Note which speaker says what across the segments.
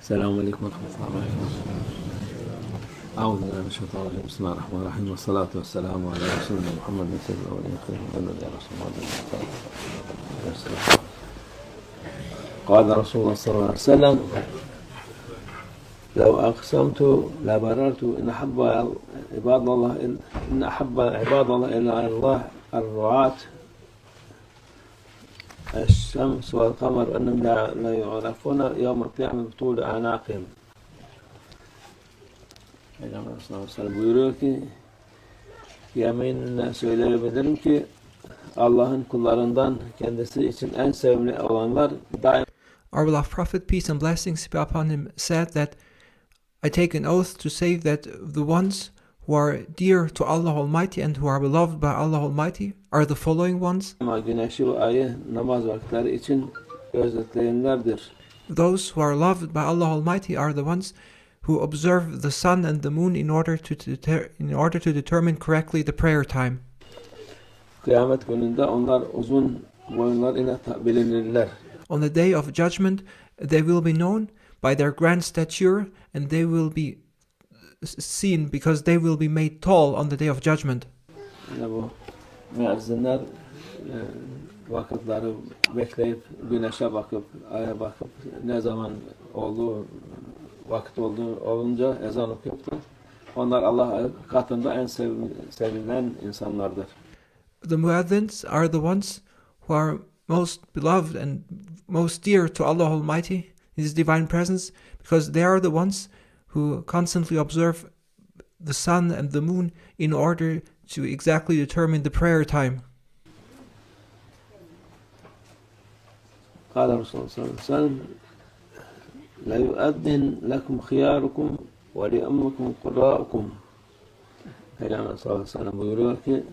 Speaker 1: السلام عليكم ورحمة الله وبركاته. أعوذ بالله من الشيطان الرجيم. بسم الله الرحمن الرحيم والصلاة والسلام على رسولنا محمد سيد الأولين والآخرين يا رسول الله. قال رسول الله صلى الله عليه وسلم: لو أقسمت لبررت إن أحب عباد الله إلى الله الرعاة الشمس والقمر أنهم لا يعرفون يوم القيامة بطول أعناقهم. Peygamber sallallahu aleyhi ve sellem buyuruyor ki, yeminle söyleyebilirim ki Allah'ın kullarından kendisi için en sevimli olanlar daim.
Speaker 2: Our beloved Prophet, peace and blessings be upon him, said that I take an oath to say that the ones who are dear to Allah Almighty and who are beloved by Allah Almighty are the following ones.
Speaker 1: Güneşi ve ayı namaz vakitleri için gözetleyenlerdir.
Speaker 2: Those who are loved by Allah Almighty are the ones who observe the sun and the moon in order to determine correctly the prayer time.
Speaker 1: Kıyamet gününde onlar uzun boyunlar ile bilinirler.
Speaker 2: On the day of judgment, they will be known by their grand stature, and they will be seen because they will be made tall on the day of judgment.
Speaker 1: Bu müezzinler vakitleri bekleyip güneşe bakıp aya bakıp ne zaman olduğu vakit olunca ezan okuyup da onlar Allah katında en sevilen insanlardır.
Speaker 2: The muezzins are the ones who are most beloved and most dear to Allah Almighty, His divine presence, because they are the ones who constantly observe the sun and the moon in order to exactly determine the prayer time.
Speaker 1: قال الرسول صلى الله عليه وسلم: لا يؤذن لكم خياركم ولأمكم قراءكم. Peygamber sallallahu aleyhi ve sellem buyuruyor ki,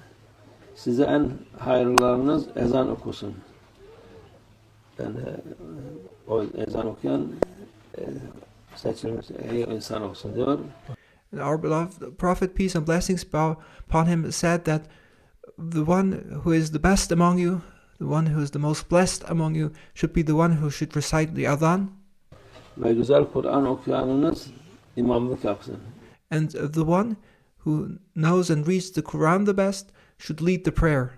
Speaker 1: size en hayırlılarınız ezan okusun. Yani o ezan okuyan seçilmiş iyi insan olsun diyor.
Speaker 2: Our beloved Prophet, peace and blessings be upon him, said that the one who is the best among you, the one who is the most blessed among you, should be the one who should recite the adhan.
Speaker 1: Ve güzel Kur'an okuyanınız imamlık yapsın.
Speaker 2: And the one who knows and reads the Quran the best should lead the prayer.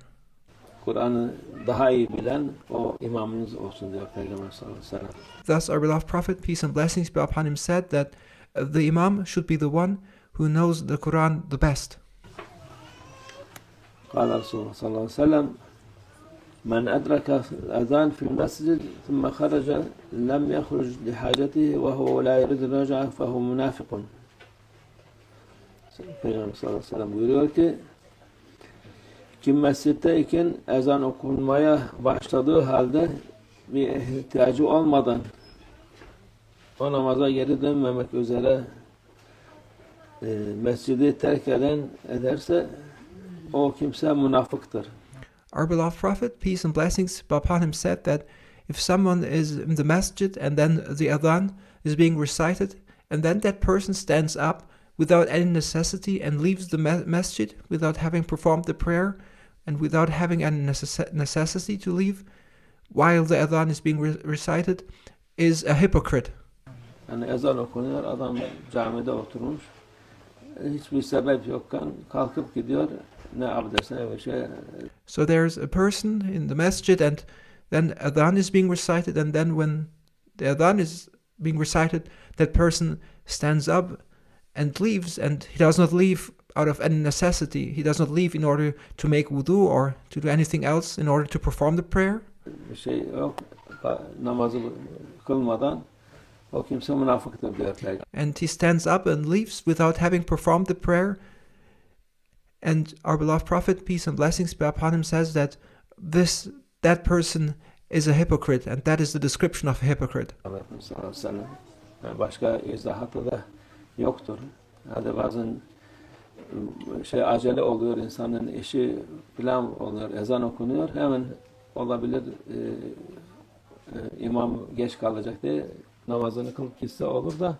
Speaker 1: Kur'an'ı daha iyi bilen o imamınız olsun diyor Peygamber sallallahu aleyhi ve sellem.
Speaker 2: Thus our beloved Prophet, peace and blessings be upon him, said that the imam should be the one who knows the Quran the best.
Speaker 1: قال رسول صلى الله عليه وسلم: من أدرك الأذان في المسجد ثم خرج لم يخرج لحاجته وهو لا يريد الرجعة فهو منافق. Peygamber sallallahu aleyhi ve sellem buyuruyor ki, kim mescitteyken ezan okunmaya başladığı halde bir ihtiyacı olmadan o namaza geri dönmemek üzere mescidi terk ederse o kimse münafıktır.
Speaker 2: Our beloved Prophet, peace and blessings be upon him, said that if someone is in the masjid and then the adhan is being recited, and then that person stands up without any necessity and leaves the masjid without having performed the prayer and without having any necessity to leave while the adhan is being recited, is a hypocrite.
Speaker 1: Yani ezan okunuyor, adam camide oturmuş, hiçbir sebep yokken kalkıp gidiyor, ne abdest ne bir şey.
Speaker 2: So there's a person in the masjid and then adhan is being recited, and then when the adhan is being recited, that person stands up and leaves, and he does not leave out of any necessity. He does not leave in order to make wudu or to do anything else in order to perform the prayer.
Speaker 1: Bir şey yok, namazı kılmadan o kimse münafıktır diyor Peygamber.
Speaker 2: And he stands up and leaves without having performed the prayer. And our beloved Prophet, peace and blessings be upon him, says that that person is a hypocrite, and that is the description of a hypocrite.
Speaker 1: Başka izahatı da yoktur. Hadi bazen acele oluyor, insanın işi falan oluyor, ezan okunuyor, hemen olabilir imam geç kalacak diye namazını kılıp gitse olur da.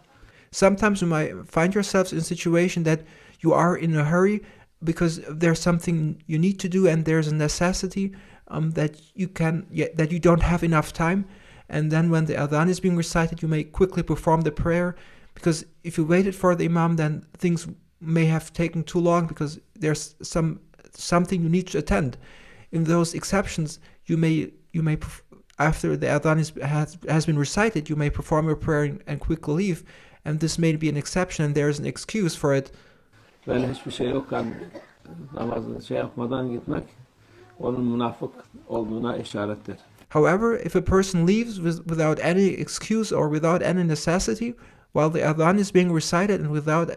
Speaker 2: Sometimes you might find yourselves in a situation that you are in a hurry because there's something you need to do and there's a necessity that you don't have enough time, and then when the adhan is being recited, you may quickly perform the prayer, because if you waited for the imam, then things may have taken too long because there's something you need to attend. In those exceptions, you may after the adhan has been recited, you may perform your prayer and quickly leave, and this may be an exception, and there is an excuse for it.
Speaker 1: Böyle hiçbir şey yokken namazını yapmadan gitmek onun münafık olduğuna işarettir.
Speaker 2: However, if a person leaves without any excuse or without any necessity, while the adhan is being recited and without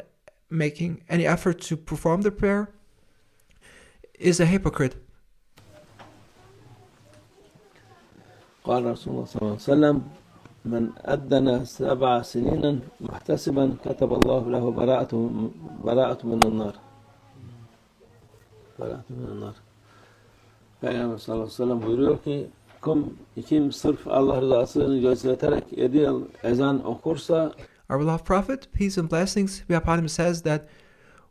Speaker 2: making any effort to perform the prayer, is a hypocrite.
Speaker 1: قال رسول الله صلى الله عليه وسلم من أذن 7 سنين محتسبا كتب الله له براءة من النار. براءة من النار. Peygamber sallallahu aleyhi ve sellem buyuruyor ki kim sırf Allah rızasını gözeterek 7 yıl ezan okursa,
Speaker 2: our beloved Prophet, peace and blessings be upon him, says that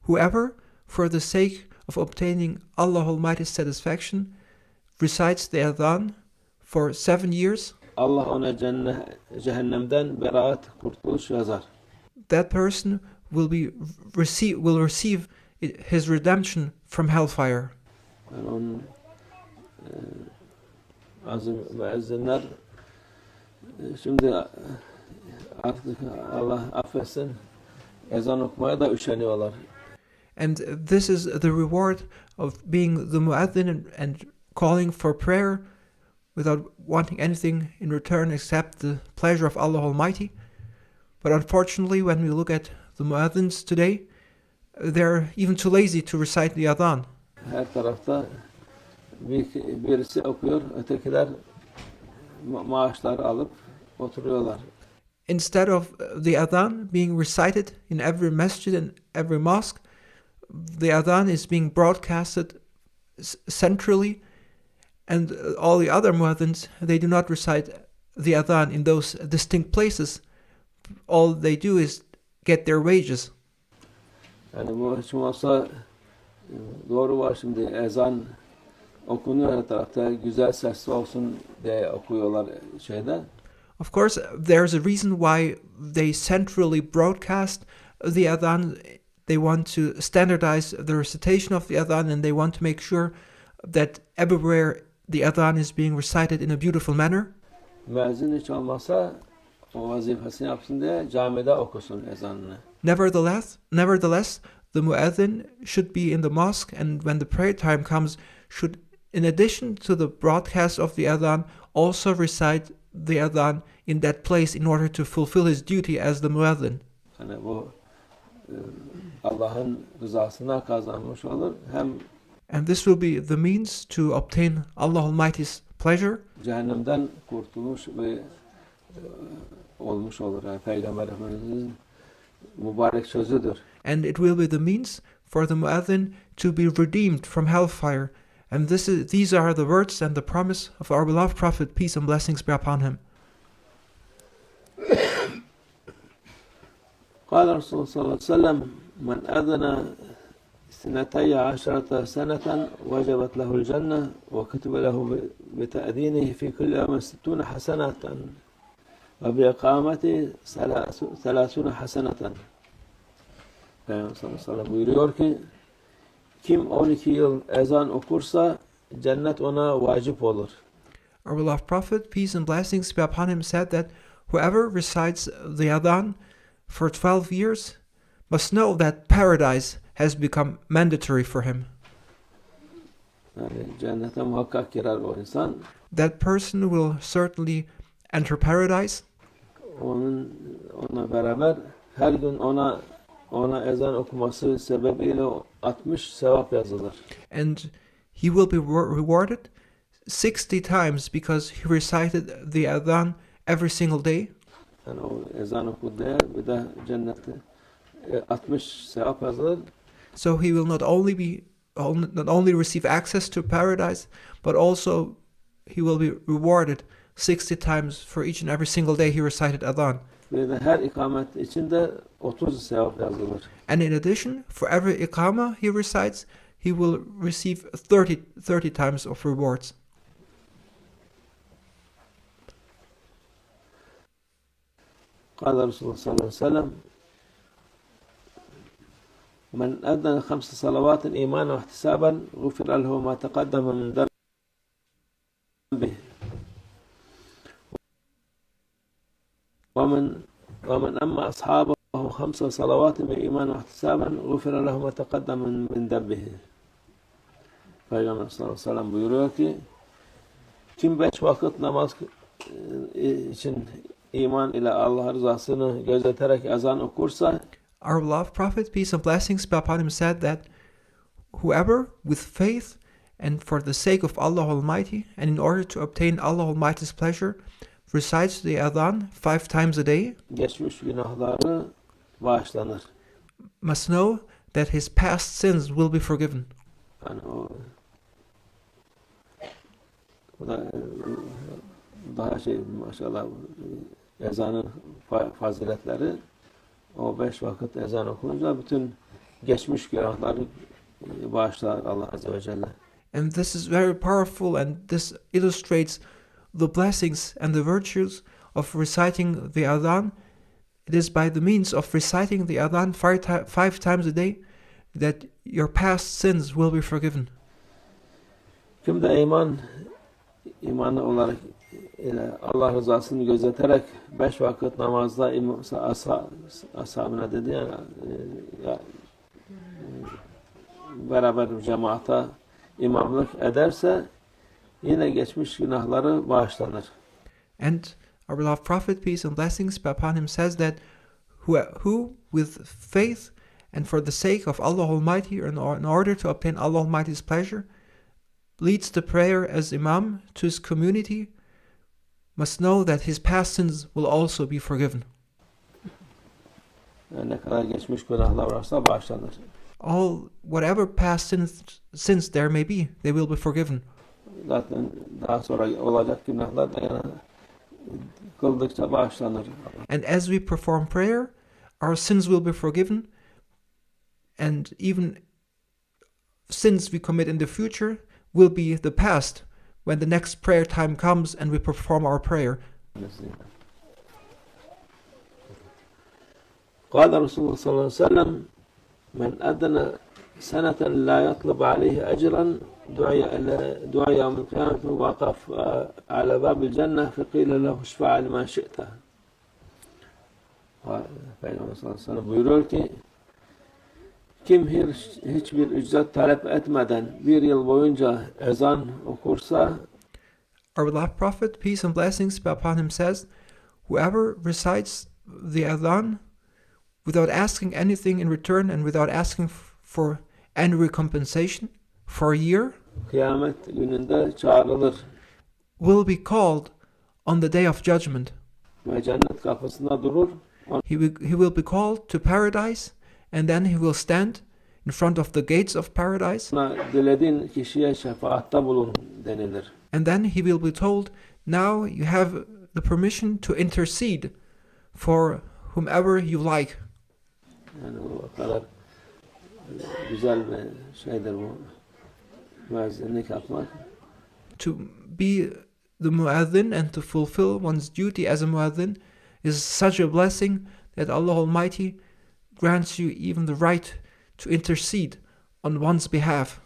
Speaker 2: whoever, for the sake of obtaining Allah Almighty's satisfaction, recites the adhan for 7 years,
Speaker 1: Allah ona cehennemden beraat, kurtuluş yazar.
Speaker 2: That person will receive his redemption from hellfire.
Speaker 1: Yani onun azim müezzinler şimdi artık Allah affetsin ezan okumaya da üşeniyorlar.
Speaker 2: And this is the reward of being the muaddin and calling for prayer without wanting anything in return except the pleasure of Allah Almighty. But unfortunately, when we look at the muaddins today, they're even too lazy to recite the adhan.
Speaker 1: Her tarafta birisi okuyor, ötekiler maaşlar alıp oturuyorlar.
Speaker 2: Instead of the adhan being recited in every masjid and every mosque, the adhan is being broadcasted centrally, and all the other muaddins, they do not recite the adhan in those distinct places. All they do is get their wages.
Speaker 1: Yani bu için olsa doğru var, şimdi ezan okunuyor her tarafta, güzel sesli olsun diye okuyorlar şeyde.
Speaker 2: Of course, there's a reason why they centrally broadcast the adhan. They want to standardize the recitation of the adhan, and they want to make sure that everywhere the adhan is being recited in a beautiful manner.
Speaker 1: Müezzin hiç olmasa o vazifesini yapsın diye camide okusun ezanını.
Speaker 2: Nevertheless, the muazzin should be in the mosque, and when the prayer time comes, should, in addition to the broadcast of the adhan, also recite the adhan in that place in order to fulfill his duty as the muazzin.
Speaker 1: Yani bu Allah'ın rızasına kazanmış olur.
Speaker 2: And this will be the means to obtain Allah Almighty's pleasure.
Speaker 1: Cehennemden kurtulmuş ve olmuş olur. Yani Peygamber Efendimiz'in mübarek sözüdür.
Speaker 2: And it will be the means for the muazzin to be redeemed from hellfire. And these are the words and the promise of our beloved Prophet, peace and blessings be upon him.
Speaker 1: قال رسول صلى الله عليه وسلم من أذن 12 سنة وجبت له الجنة وكتب له بتأذينه في كل يوم 60 حسنة وبإقامته 30 حسنة. Peygamber sallallahu aleyhi ve sellem buyuruyor ki kim 12 yıl ezan okursa cennet ona vacip olur.
Speaker 2: Our beloved Prophet, peace and blessings be upon him, said that whoever recites the adhan for 12 years must know that paradise has become mandatory for him.
Speaker 1: Yani cennete muhakkak girer o insan.
Speaker 2: That person will certainly enter paradise.
Speaker 1: Onunla beraber her gün ona ezan okuması sebebiyle 60 sevap yazılır.
Speaker 2: And he will be rewarded 60 times because he recited the adhan every single day.
Speaker 1: Yani o ezan okudu diye bir de cennette 60 sevap yazılır.
Speaker 2: So he will not only receive access to paradise, but also he will be rewarded 60 times for each and every single day he recited adhan.
Speaker 1: Ve de her ikamet içinde 30 sevap yazılır.
Speaker 2: And in addition, for every iqama he recites, he will receive 30 times of rewards.
Speaker 1: قال Resulullah sallallahu aleyhi ve sellem men adden 5 salavatin imanen ve ihtisaben gufira lehu ma taqaddama min denbihi ومن أما أصحابه 5 صلوات بإيمان واحتسابا غفر له ما تقدم من ذنبه. Peygamber sallallahu aleyhi ve sellem buyuruyor ki kim 5 vakit namaz için iman ile Allah rızasını gözeterek ezan okursa,
Speaker 2: Our beloved Prophet, peace and blessings be upon him, said that whoever with faith and for the sake of Allah Almighty and in order to obtain Allah Almighty's pleasure recites the Adhan 5 times a day
Speaker 1: geçmiş günahları bağışlanır.
Speaker 2: must know that his past sins will be forgiven.
Speaker 1: Yani o da daha maşallah ezanın faziletleri, o 5 vakit ezan okununca bütün geçmiş günahları bağışlar Allah Azze ve Celle.
Speaker 2: And this is very powerful, and this illustrates the blessings and the virtues of reciting the Adhan. It is by the means of reciting the Adhan 5 times a day that your past sins will be forgiven.
Speaker 1: Kim de imanı olarak Allah rızasını gözeterek 5 vakit namazda ashabına dedi yani beraber cemaata imamlık ederse yine geçmiş günahları bağışlanır.
Speaker 2: And our beloved Prophet, peace and blessings be upon him, says that who with faith and for the sake of Allah Almighty in order to obtain Allah Almighty's pleasure leads the prayer as imam to his community must know that his past sins will also be forgiven.
Speaker 1: Yani ne kadar geçmiş günahlar varsa bağışlanır.
Speaker 2: All whatever past sins there may be, they will be forgiven.
Speaker 1: Zaten daha sonra olacak günahlar da yani kıldıkça bağışlanır.
Speaker 2: And as we perform prayer, our sins will be forgiven, and even sins we commit in the future will be the past when the next prayer time comes and we perform our prayer.
Speaker 1: قال رسول الله صلى الله عليه وسلم من أذن سنة لا يطلب عليه أجرا دعي يوم القيامة وقف على باب الجنة فقيل له اشفع لما شئت. Peygamber sallallahu aleyhi ve sellem buyuruyor ki kim hiçbir ücret talep etmeden 1 yıl boyunca ezan okursa,
Speaker 2: Our beloved Prophet, peace and blessings be upon him, says, whoever recites the Adhan without asking anything in return and without asking for any recompensation for a year
Speaker 1: kıyamet gününde çağrılır
Speaker 2: will be called on the day of judgment.
Speaker 1: ve cennet kapısında durur.
Speaker 2: He will be called to paradise, and then he will stand in front of the gates of paradise.
Speaker 1: Ona dilediğin kişiye şefaatta bulun denilir.
Speaker 2: And then he will be told, now you have the permission to intercede for whomever you like.
Speaker 1: Yani o kadar güzel bir şeydir bu müezzinlik yapmak.
Speaker 2: To be the muazzin and to fulfill one's duty as a muazzin is such a blessing that Allah Almighty grants you even the right to intercede on one's behalf.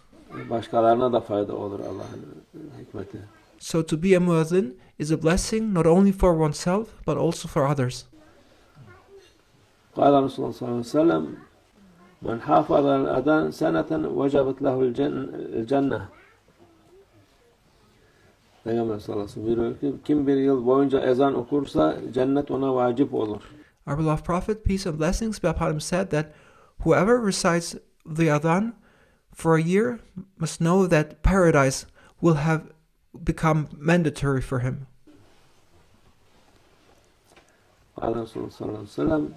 Speaker 1: Başkalarına da fayda olur Allah'ın hikmeti.
Speaker 2: So to be a muazzin is a blessing not only for oneself but also for others.
Speaker 1: قال رسول الله صلى الله عليه وسلم من حافظ الأذان سنة وجبت له الجنة. Peygamber sallallahu aleyhi ve sellem buyuruyor ki kim 1 yıl boyunca ezan okursa cennet ona vacip olur.
Speaker 2: Our beloved Prophet, peace and blessings be upon him, said that whoever recites the Adhan for a year must know that paradise will have become mandatory for him.
Speaker 1: قال رسول الله صلى الله عليه وسلم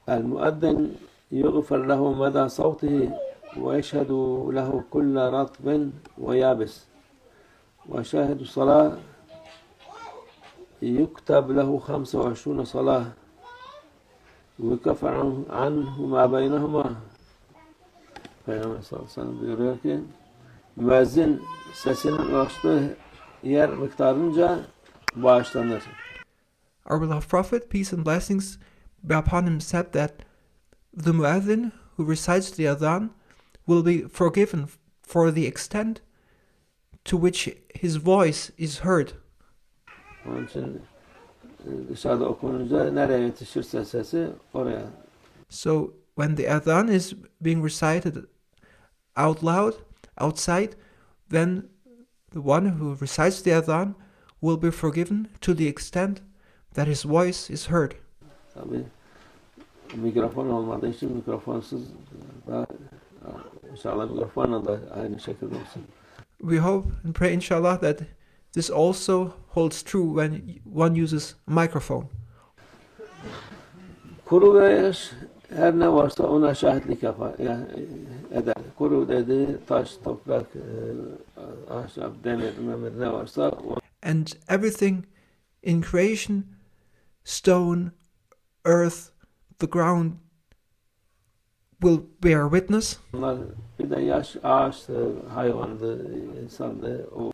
Speaker 1: المؤذن يغفر له مدى صوته ويشهد له كل رطب ويابس وشاهد صلاة يكتب له 25 صلاة ويكفر عنه ما بينهما. Peygamber sallallahu aleyhi ve sellem buyuruyor ki müezzin sesinin ulaştığı yer miktarınca bağışlanır.
Speaker 2: Our beloved Prophet, peace and blessings be upon him, said that the muezzin who recites the adhan will be forgiven for the extent to which his voice is heard.
Speaker 1: Onun için dışarıda okununca nereye yetişirse sesi oraya.
Speaker 2: So when the adhan is being recited out loud, outside, then the one who recites the adhan will be forgiven to the extent that his voice is heard.
Speaker 1: Tabii mikrofon olmadığı için mikrofonsuz da inşallah mikrofonla da aynı şekilde olsun.
Speaker 2: We hope and pray, inshallah, that this also holds true when one uses a microphone.
Speaker 1: Kuru ve yaş her ne varsa ona şahitlik yapar, yani eder. Kuru dedi taş, toprak, ahşap, demir, memir ne varsa.
Speaker 2: And everything in creation, stone, earth, the ground, will bear witness.
Speaker 1: Bunlar bir de yaş, ağaçtı, hayvandı, insandı. O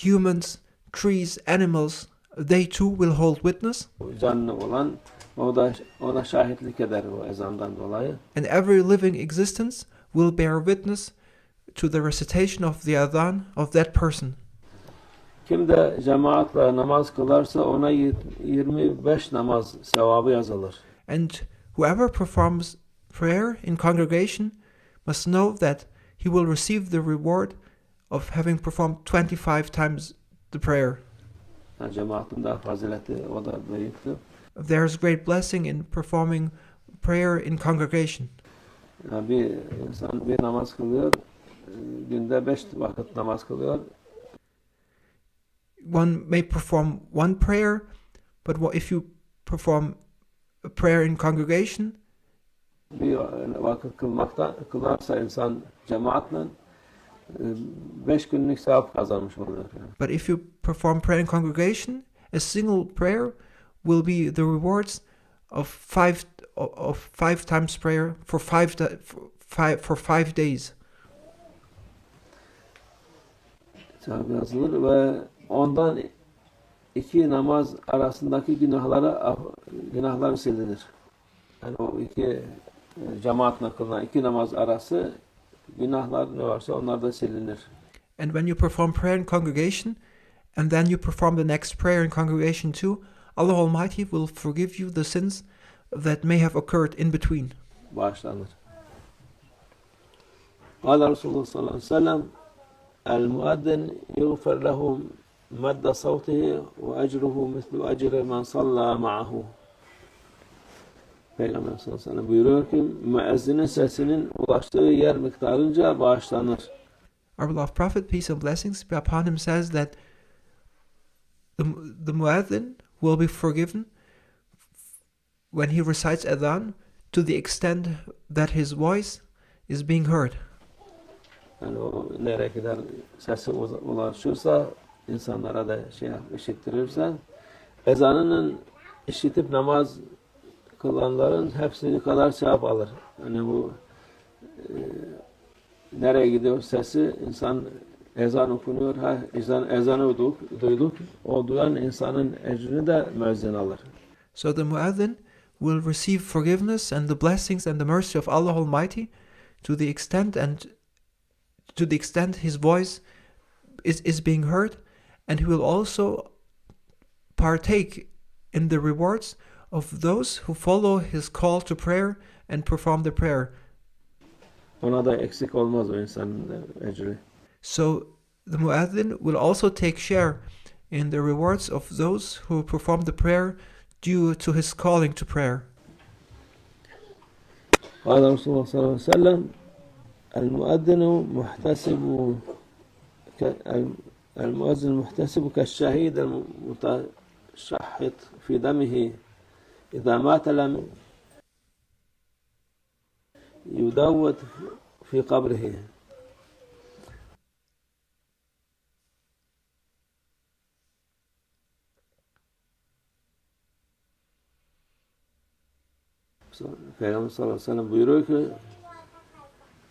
Speaker 2: Humans, trees, animals, they too will hold witness.
Speaker 1: canlı olan o da ona şahitlik eder o ezandan dolayı.
Speaker 2: And every living existence will bear witness to the recitation of the adhan of that person.
Speaker 1: Kim de cemaatle namaz kılarsa ona 25 namaz sevabı yazılır.
Speaker 2: And whoever performs prayer in congregation must know that he will receive the reward of having performed 25 times the prayer.
Speaker 1: Yani cemaatin daha fazileti o da büyüktür.
Speaker 2: There is great blessing in performing prayer in congregation.
Speaker 1: Yani bir insan bir namaz kılıyor, günde 5 vakit namaz kılıyor.
Speaker 2: One may perform one prayer, but if you perform a prayer in congregation,
Speaker 1: Bir vakit kılarsa insan cemaatle 5 günlük sevap kazanmış oluyor.
Speaker 2: but if you perform prayer in congregation, a single prayer will be the rewards of five times prayer for five days.
Speaker 1: Sevap yazılır ve ondan 2 namaz arasındaki günahlar silinir. Yani o iki cemaatle kılınan 2 namaz arası günahlar ne varsa onlar da silinir.
Speaker 2: And when you perform prayer in congregation, and then you perform the next prayer in congregation too, Allah Almighty will forgive you the sins that may have occurred in between.
Speaker 1: Bağışlanır. Kâle Resulullah sallallahu aleyhi ve sellem el-muaddin yughfar lehu madda savtihi ve ecruhu mislu ecri men salla ma'ahu. Peygamber sallallahu aleyhi ve sellem buyuruyor ki müezzinin sesinin ulaştığı yer miktarınca bağışlanır.
Speaker 2: Our beloved Prophet, peace and blessings be upon him, says that the muezzin will be forgiven when he recites adhan to the extent that his voice is being heard.
Speaker 1: Yani o nereye kadar sesi ulaşırsa, insanlara da işittirirse, ezanının işitip namaz kılanların hepsini kadar sevap alır. Yani bu nereye gidiyor sesi, insan ezan okunuyor, ezanı duyduk, o duyan insanın ecrini de müezzin alır.
Speaker 2: So the muezzin will receive forgiveness and the blessings and the mercy of Allah Almighty to the extent his voice is being heard, and he will also partake in the rewards of those who follow his call to prayer and perform the prayer.
Speaker 1: Ona da eksik olmaz o insanın ecri.
Speaker 2: So the muezzin will also take share in the rewards of those who perform the prayer due to his calling to prayer.
Speaker 1: قال رسول الله صلى الله عليه وسلم المؤذن محتسب كالشهيد المتشحط في دمه إذا مات لم يدود في قبره. Peygamber sallallahu aleyhi ve sellem buyuruyor ki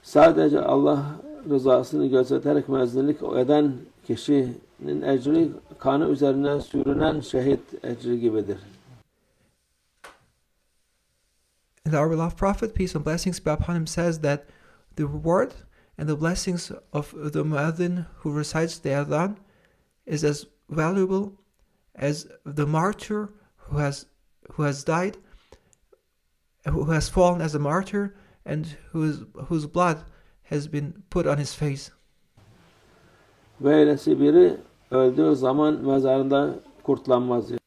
Speaker 1: sadece Allah rızasını gözeterek müezzinlik eden kişinin ecri kanı üzerine sürünen şehit ecri gibidir.
Speaker 2: our beloved Prophet, peace and blessings be upon him, says that the reward and the blessings of the muezzin who recites the adhan is as valuable as the martyr who has died, who has fallen as a martyr, and whose blood has been put on his face.
Speaker 1: Böylesi biri öldüğü zaman mezarında kurtlanmaz diyor.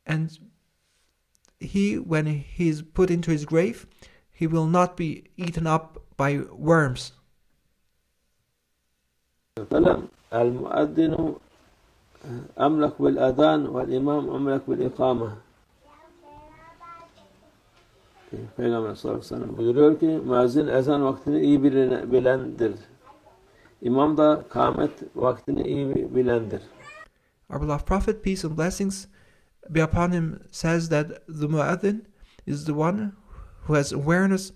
Speaker 2: And he, when he is put into his grave, he will not be eaten up by worms.
Speaker 1: El-muaddinu emlek bil adhan vel imam emlek bil ikame. Peygamber sallallahu aleyhi ve sellem buyuruyor ki müezzin ezan vaktini iyi bilendir. İmam da kâmet vaktini iyi bilendir.
Speaker 2: Our beloved Prophet, peace and blessings be upon him, says that the muezzin is the one who has awareness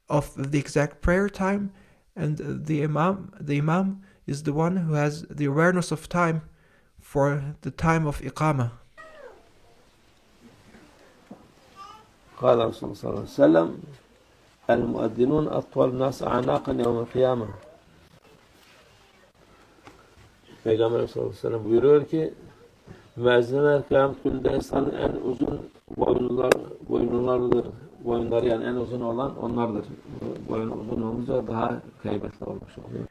Speaker 2: of the exact prayer time, and the imam is the one who has the awareness of time for the time of iqamah.
Speaker 1: قال رسول الله صلى الله عليه وسلم المؤذنون أطول الناس أعناقا يوم القيامة. Peygamber sallallahu aleyhi ve sellem buyuruyor ki müezzinler kıyamet gününde insanın en uzun boyunları yani en uzun olan onlardır. Boyun uzun olunca daha heybetli olmuş oluyor.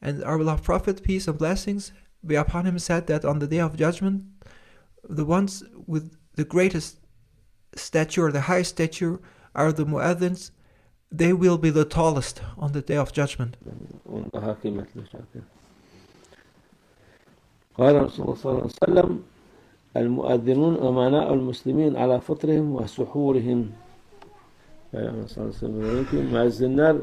Speaker 2: And our beloved Prophet, peace and blessings be upon him, said that on the day of judgment, the ones with the greatest stature, the highest stature, are the muezzins. They will be the tallest on the day of judgment.
Speaker 1: Daha kıymetli şarkı. قال رسول الله صلى الله عليه وسلم المؤذنون أمناء المسلمين على فطرهم وسحورهم. Peygamber sallallahu aleyhi ve sellem diyor ki müezzinler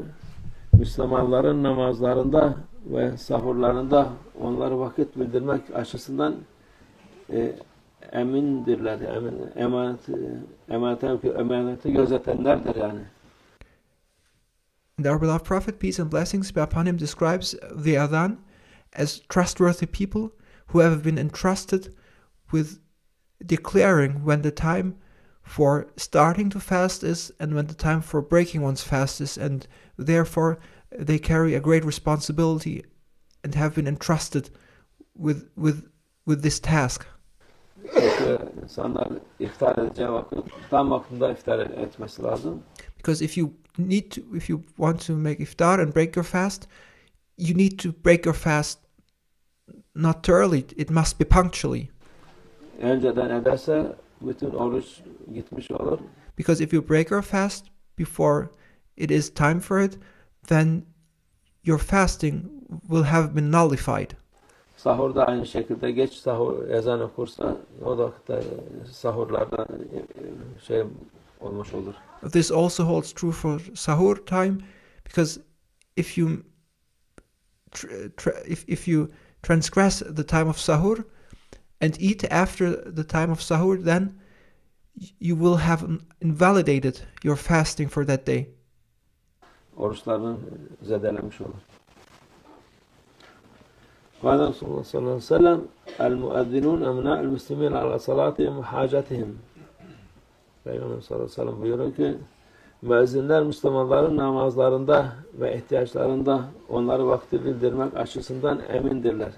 Speaker 1: Müslümanların namazlarında ve sahurlarında onları vakit bildirmek açısından emindirler. Emaneti gözetenlerdir yani.
Speaker 2: And our beloved Prophet, peace and blessings be upon him, describes the adhan as trustworthy people who have been entrusted with declaring when the time for starting to fast is and when the time for breaking one's fast is, and therefore they carry a great responsibility and have been entrusted with this task.
Speaker 1: İnsanlar iftar edeceği vakit tam vaktinde iftar etmesi lazım.
Speaker 2: Because if you want to make iftar and break your fast, you need to break your fast not too early. It must be punctually.
Speaker 1: Önceden ederse bütün oruç gitmiş olur.
Speaker 2: Because if you break your fast before it is time for it, then your fasting will have been nullified.
Speaker 1: Sahur da aynı şekilde geç sahur ezan okursa o vakitte sahurlarda olmuş olur.
Speaker 2: This also holds true for sahur time, because if you if you transgress the time of sahur and eat after the time of sahur, then you will have invalidated your fasting for that day.
Speaker 1: Oruçlarını zedelemiş olur. قال رسول الله صلى الله عليه وسلم المؤذنون أمناء المسلمين على صلاتهم وحاجتهم. Peygamber sallallahu aleyhi ve sellem buyuruyor ki müezzinler Müslümanların namazlarında ve ihtiyaçlarında onları vakti bildirmek açısından emindirler.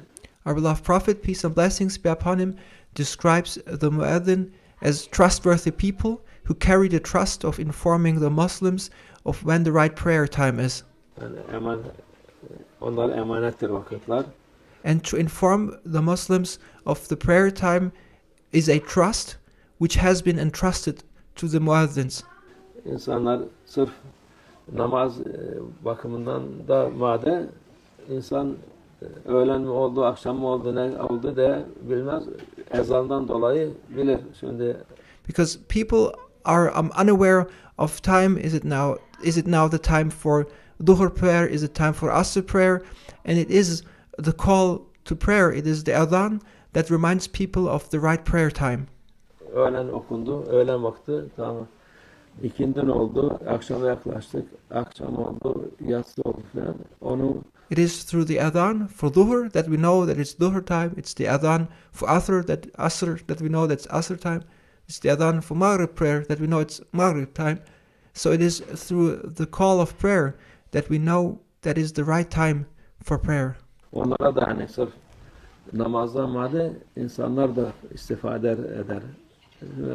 Speaker 2: Our beloved Prophet, peace and blessings be upon him, describes the muezzin as trustworthy people who carry the trust of informing the Muslims of when the right prayer time is.
Speaker 1: Yani onlar emanettir vakitler.
Speaker 2: And to inform the Muslims of the prayer time is a trust which has been entrusted to the muezzins.
Speaker 1: İnsanlar sırf namaz bakımından da madde insan öğlen mi oldu, akşam mı oldu, ne oldu diye bilmez. Ezandan dolayı bilir. Şimdi
Speaker 2: because people are unaware of time. Is it now the time for dhuhr prayer? Is it time for asr prayer? And it is the call to prayer. It is the adhan that reminds people of the right prayer time.
Speaker 1: Öğlen okundu, öğlen vakti tamam. İkindin oldu, akşama yaklaştık, akşam oldu, yatsı oldu falan. Onu
Speaker 2: It is through the adhan for dhuhr that we know that it's dhuhr time. It's the adhan for asr that we know that's asr time. It's the adhan for maghrib prayer that we know it's maghrib time. So it is through the call of prayer that we know that is the right time for prayer.
Speaker 1: onlara da hani sırf namazdan vade insanlar da istifade eder.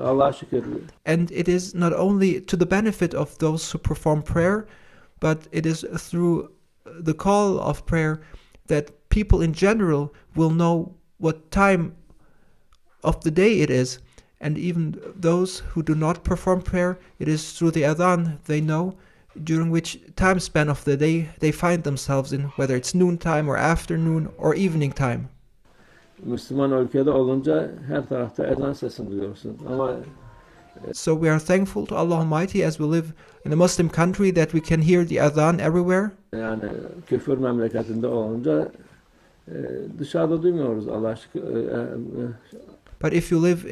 Speaker 1: Allah'a şükür.
Speaker 2: And it is not only to the benefit of those who perform prayer, but it is through the call of prayer that people in general will know what time of the day it is. And even those who do not perform prayer, it is through the adhan they know during which time span of the day they find themselves in, whether it's noontime or afternoon or evening time.
Speaker 1: Müslüman ülkede olunca her tarafta ezan sesini duyuyorsun. Ama
Speaker 2: So we are thankful to Allah Almighty as we live in a Muslim country that we can hear the adhan everywhere.
Speaker 1: yani küfür memleketinde olunca dışarıda duymuyoruz Allah'a şükür.
Speaker 2: But if you live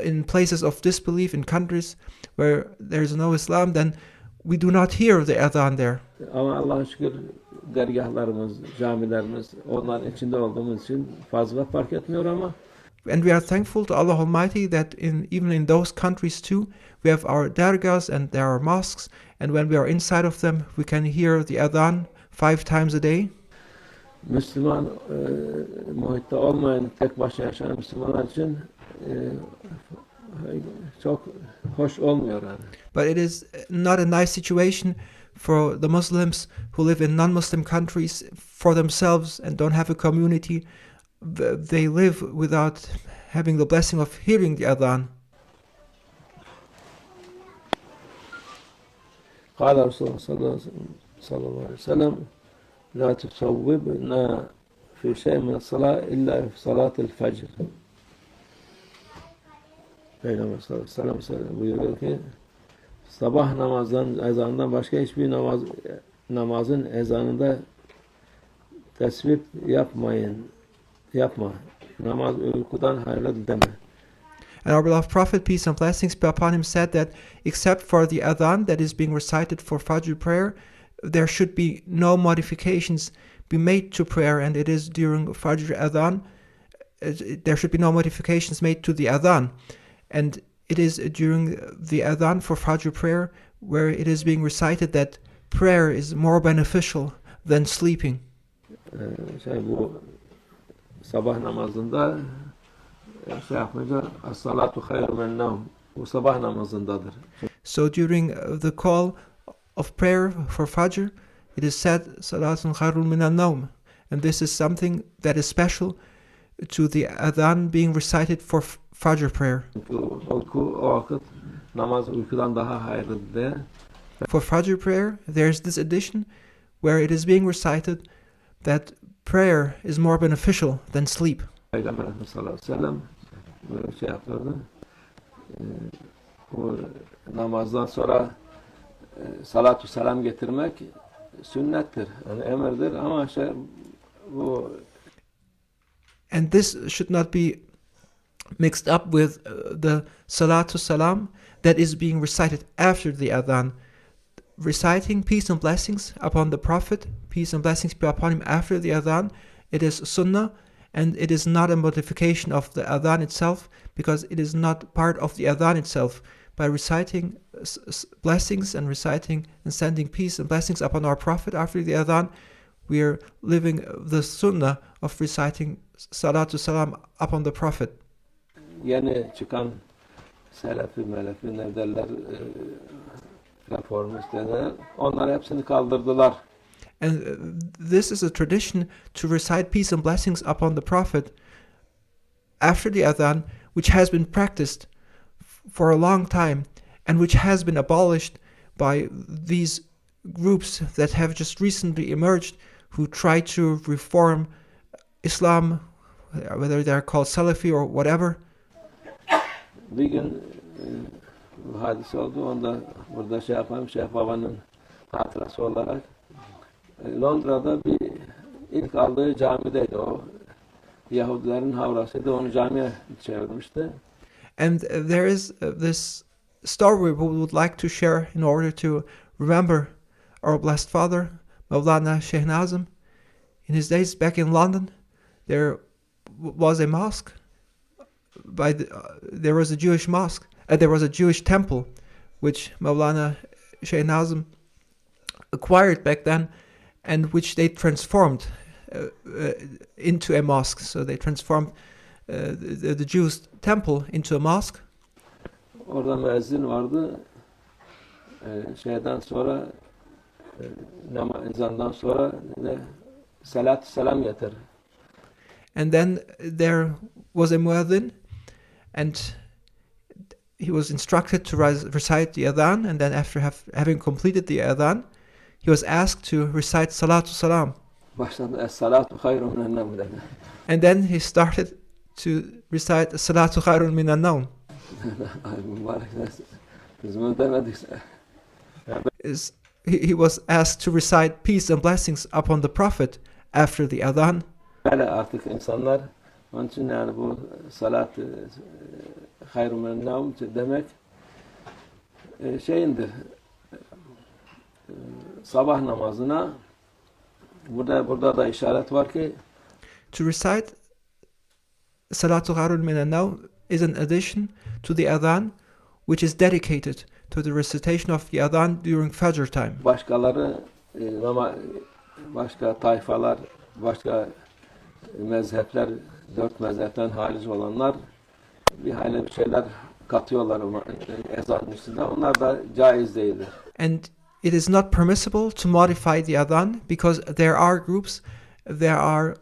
Speaker 2: in places of disbelief, in countries where there is no Islam, then we do not hear the adhan there.
Speaker 1: Ama Allah'a şükür dergahlarımız, camilerimiz onların içinde olduğumuz için fazla fark etmiyor ama
Speaker 2: And we are thankful to Allah Almighty that even in those countries too, we have our dargahs and there are mosques, and when we are inside of them, we can hear the adhan 5 times a day.
Speaker 1: Müslüman muhitte olmayan, tek başına yaşayan Müslümanlar için çok hoş olmuyor yani.
Speaker 2: But it is not a nice situation for the Muslims who live in non-Muslim countries for themselves and don't have a community. They live without having the blessing of hearing the adhan.
Speaker 1: قال رسول الله صلى الله عليه وسلم لا تصوبنا في شيء من الصلاة إلا في صلاة الفجر. Peygamber sallallahu aleyhi ve sellem buyuruyor ki sabah ezanından başka hiçbir namazın ezanında tesbih yapma. Namaz uykudan hayırlıdır deme.
Speaker 2: And our beloved Prophet, peace and blessings be upon him, said that except for the adhan that is being recited for Fajr prayer, there should be no modifications be made to prayer, and it is during Fajr adhan, there should be no modifications made to the adhan. And it is during the adhan for Fajr prayer where it is being recited that prayer is more beneficial than sleeping.
Speaker 1: Bu sabah namazında yapınca as-salatu hayrun min nevm. Bu sabah namazındadır.
Speaker 2: So during the call of prayer for Fajr, it is said salatun khayrun minan nawm, and this is something that is special to the adhan being recited for Fajr prayer.
Speaker 1: O vakit namaz uykudan daha hayırlıdır diye.
Speaker 2: For Fajr prayer, there's this addition where it is being recited that prayer is more beneficial than sleep.
Speaker 1: Peygamber sallallahu aleyhi ve sellem böyle yapıyordu. O namazdan sonra salatu selam getirmek sünnettir. Yani emirdir ama bu
Speaker 2: And this should not be mixed up with the salatu salam that is being recited after the adhan. Reciting peace and blessings upon the Prophet, peace and blessings be upon him after the adhan, it is sunnah, and it is not a modification of the adhan itself, because it is not part of the adhan itself. By reciting blessings and reciting and sending peace and blessings upon our Prophet after the adhan, we are living the sunnah of reciting salatu salam upon the Prophet.
Speaker 1: Yeni çıkan selefi, melefi, ne derler, reformistler, onlar hepsini kaldırdılar.
Speaker 2: And this is a tradition to recite peace and blessings upon the Prophet after the adhan, which has been practiced for a long time and which has been abolished by these groups that have just recently emerged who try to reform Islam, whether they're called Salafi or whatever.
Speaker 1: Bir gün bu hadise oldu, onda burada yapalım, Şeyh Baba'nın hatırası olarak Londra'da ilk aldığı camideydi o. Yahudilerin havrasıydı, onu camiye çevirmişti.
Speaker 2: And there is this story we would like to share in order to remember our blessed father, Mawlana Sheikh Nazim. In his days back in London, there was a mosque. There was a Jewish mosque. There was a Jewish temple, which Mawlana Sheikh Nazim acquired back then, and which they transformed into a mosque. So they transformed the Jewish temple into a mosque.
Speaker 1: Orada müezzin vardı. Şeyden sonra ezandan sonra salat selam getir.
Speaker 2: And then there was a muezzin, and he was instructed to recite the adhan, and then after having completed the adhan, he was asked to recite salatu salam.
Speaker 1: Başladı es-salatu hayrun minen nevm dedi.
Speaker 2: And then he started to recite salatu hayrun minan nawm. He was asked to recite peace and blessings upon the Prophet after the adhan.
Speaker 1: Böyle artık insanlar onun için yani bu salat hayrun minen nevm demek şeyindir. Sabah namazına burada da işaret var ki
Speaker 2: to recite salatu hayrun minan nawm is an addition to the adhan, which is dedicated to the recitation of the adhan during Fajr time.
Speaker 1: Başkaları başka tayfalar, başka mezhepler, 4 mezhepten hariç olanlar bir hayli şeyler katıyorlar ezanın üstüne. Onlar da caiz değildir.
Speaker 2: And it is not permissible to modify the adhan because there are groups, there are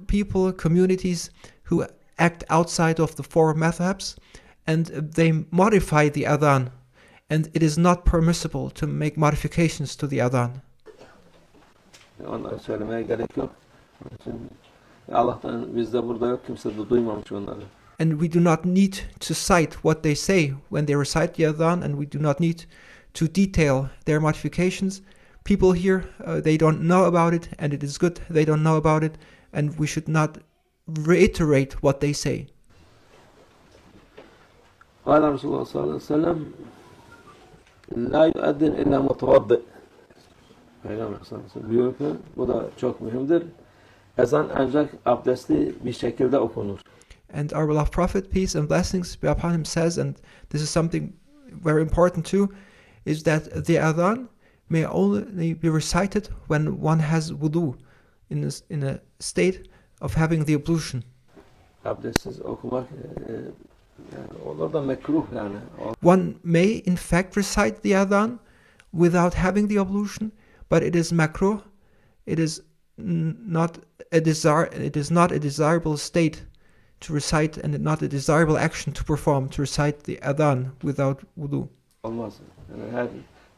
Speaker 2: people, communities who act outside of the 4 madhabs, and they modify the adhan, and it is not permissible to make modifications to the adhan.
Speaker 1: Onları söylemeye gerek yok. Allah'tan bizde burada yok, kimse de duymamış onları.
Speaker 2: And we do not need to cite what they say when they recite the adhan, and we do not need to detail their modifications. People here, they don't know about it, and it is good they don't know about it, and we should not reiterate what they say.
Speaker 1: قال رسول الله صلى الله عليه وسلم لا يؤذن إلا متوضئ. Peygamber sallallahu aleyhi ve sellem diyor ki bu da çok mühimdir. Ezan ancak abdestli bir şekilde okunur.
Speaker 2: And our beloved Prophet, peace and blessings be upon him, says, and this is something very important too, is that the adhan may only be recited when one has wudu, in a state of having the ablution.
Speaker 1: Abdestsiz okumak olur da mekruh yani.
Speaker 2: One may in fact recite the adhan without having the ablution, but it is makruh. It is not a desirable state to recite, and not a desirable action to perform, to recite the adhan without wudu.
Speaker 1: Olmaz. Yani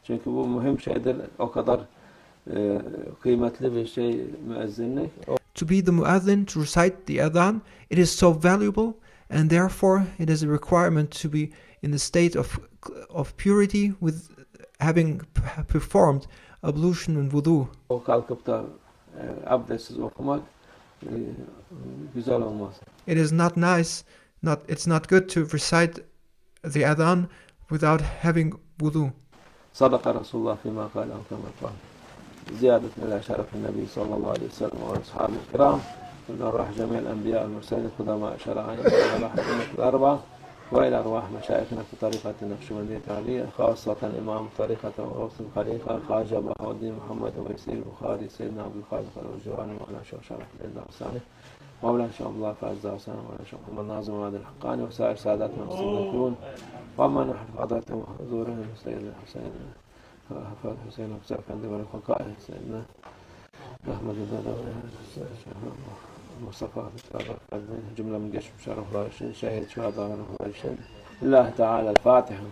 Speaker 1: çünkü bu mühim şeydir. O kadar kıymetli bir şey müezzinlik.
Speaker 2: To be the muazzin, to recite the adhan, it is so valuable, and therefore it is a requirement to be in the state of purity with having performed ablution and wudu.
Speaker 1: O kalkıp da abdestsiz okumak güzel olmaz.
Speaker 2: It is not nice, it's not good to recite the adhan without having wudu.
Speaker 1: Sadaka Resulullah fîmâ kâle kâmâ kâle. زيادة إلى شرف النبي صلى الله عليه وسلم وأصحابه الكرام إلى أرواح جميع الأنبياء والمرسلين قدماء شرعنا إلى أرواح الأربعة وإلى أرواح مشايخنا في طريقة النقشبندية التعلية خاصة إمام طريقة وغوث الخليفة خواجة بهاء الدين محمد ويسير البخاري سيدنا عبد الخالق الجواني مولانا شيخ شرف الله الثاني مولانا شيخ عبد الله فاز حسين مولانا شيخ محمد ناظم وهذا الحقاني وسائر ساداتنا المستضيفون ومن نحن حضرتهم وحضورهم سيدنا الحسين فاضل حسين وحسين فندي والخلقاء سيدنا أحمد مصطفى جملة من جيش مشرف راشد شهيد شهداء راشد الله تعالى الفاتحة.